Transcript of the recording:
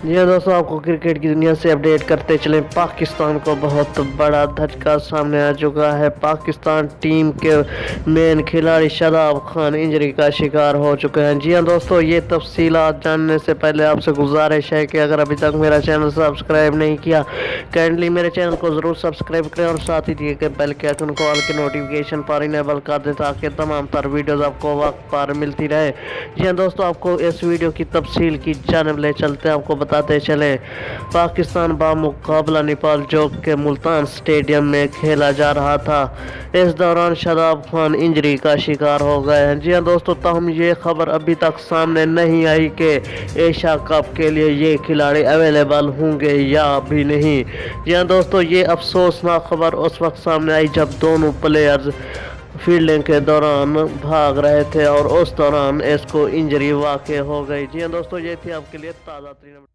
जी हाँ दोस्तों, आपको क्रिकेट की दुनिया से अपडेट करते चलें। पाकिस्तान को बहुत बड़ा धचका सामने आ चुका है। पाकिस्तान टीम के मेन खिलाड़ी शादाब खान इंजरी का शिकार हो चुके हैं। जी हाँ दोस्तों, ये तफसीलात जानने से पहले आपसे गुजारिश है कि अगर अभी तक मेरा चैनल सब्सक्राइब नहीं किया, काइंडली मेरे चैनल को ज़रूर सब्सक्राइब करें और साथ ही दिए गए बेल के आइकन को ऑल के नोटिफिकेशन पर इनेबल कर दें ताकि तमाम तर वीडियोज़ आपको वक्त पर मिलती रहे। जी हाँ दोस्तों, आपको इस वीडियो की तफसील की जानब ले चलते हैं। आपको बताते चलें, पाकिस्तान बामुकाबला नेपाल जो के मुल्तान स्टेडियम में खेला जा रहा था। इस दौरान शादाब खान इंजरी का शिकार हो गए हैं। जी हाँ दोस्तों, ताहम ये खबर अभी तक सामने नहीं आई कि एशिया कप के लिए ये खिलाड़ी अवेलेबल होंगे या भी नहीं। जी हाँ दोस्तों, ये अफसोसनाक खबर उस वक्त सामने आई जब दोनों प्लेयर्स फील्डिंग के दौरान भाग रहे थे और उस दौरान इसको इंजरी वाक़ हो गई। जी हाँ दोस्तों, ये थी आपके लिए ताज़ा तरीन